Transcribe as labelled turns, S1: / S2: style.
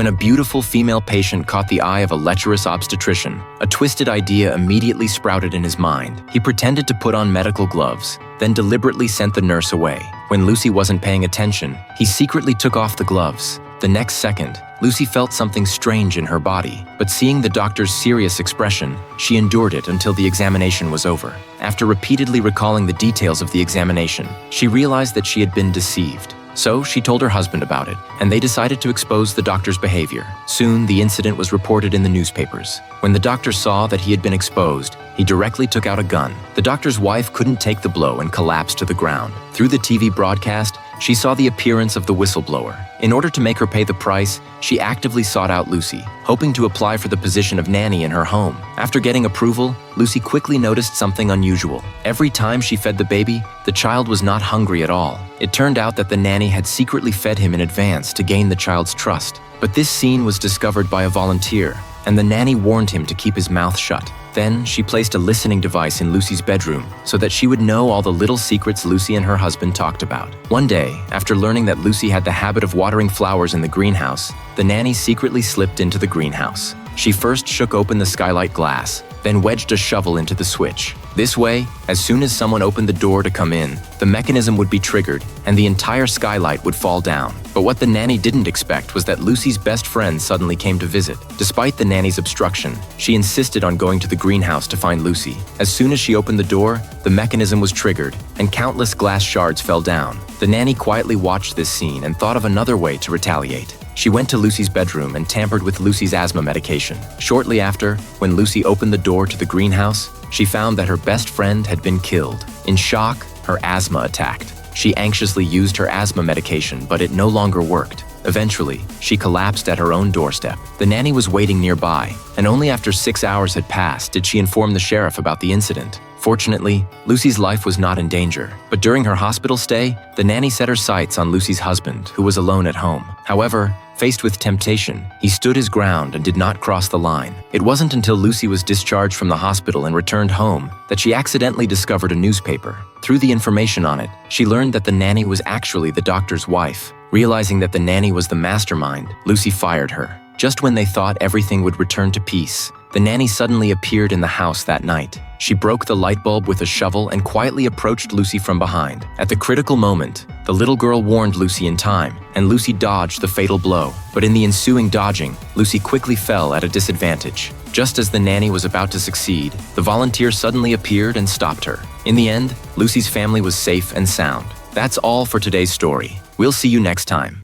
S1: When a beautiful female patient caught the eye of a lecherous obstetrician, a twisted idea immediately sprouted in his mind. He pretended to put on medical gloves, then deliberately sent the nurse away. When Lucy wasn't paying attention, he secretly took off the gloves. The next second, Lucy felt something strange in her body, but seeing the doctor's serious expression, she endured it until the examination was over. After repeatedly recalling the details of the examination, she realized that she had been deceived. So she told her husband about it, and they decided to expose the doctor's behavior. Soon, the incident was reported in the newspapers. When the doctor saw that he had been exposed, he directly took out a gun. The doctor's wife couldn't take the blow and collapsed to the ground. Through the TV broadcast, she saw the appearance of the whistleblower. In order to make her pay the price, she actively sought out Lucy, hoping to apply for the position of nanny in her home. After getting approval, Lucy quickly noticed something unusual. Every time she fed the baby, the child was not hungry at all. It turned out that the nanny had secretly fed him in advance to gain the child's trust. But this scene was discovered by a volunteer, and the nanny warned him to keep his mouth shut. Then, she placed a listening device in Lucy's bedroom so that she would know all the little secrets Lucy and her husband talked about. One day, after learning that Lucy had the habit of watering flowers in the greenhouse, the nanny secretly slipped into the greenhouse. She first shook open the skylight glass, then wedged a shovel into the switch. This way, as soon as someone opened the door to come in, the mechanism would be triggered and the entire skylight would fall down. But what the nanny didn't expect was that Lucy's best friend suddenly came to visit. Despite the nanny's obstruction, she insisted on going to the greenhouse to find Lucy. As soon as she opened the door, the mechanism was triggered and countless glass shards fell down. The nanny quietly watched this scene and thought of another way to retaliate. She went to Lucy's bedroom and tampered with Lucy's asthma medication. Shortly after, when Lucy opened the door to the greenhouse, she found that her best friend had been killed. In shock, her asthma attacked. She anxiously used her asthma medication, but it no longer worked. Eventually, she collapsed at her own doorstep. The nanny was waiting nearby, and only after 6 hours had passed did she inform the sheriff about the incident. Fortunately, Lucy's life was not in danger, but during her hospital stay, the nanny set her sights on Lucy's husband, who was alone at home. However, faced with temptation, he stood his ground and did not cross the line. It wasn't until Lucy was discharged from the hospital and returned home that she accidentally discovered a newspaper. Through the information on it, she learned that the nanny was actually the doctor's wife. Realizing that the nanny was the mastermind, Lucy fired her. Just when they thought everything would return to peace, the nanny suddenly appeared in the house that night. She broke the light bulb with a shovel and quietly approached Lucy from behind. At the critical moment, the little girl warned Lucy in time, and Lucy dodged the fatal blow. But in the ensuing dodging, Lucy quickly fell at a disadvantage. Just as the nanny was about to succeed, the volunteer suddenly appeared and stopped her. In the end, Lucy's family was safe and sound. That's all for today's story. We'll see you next time.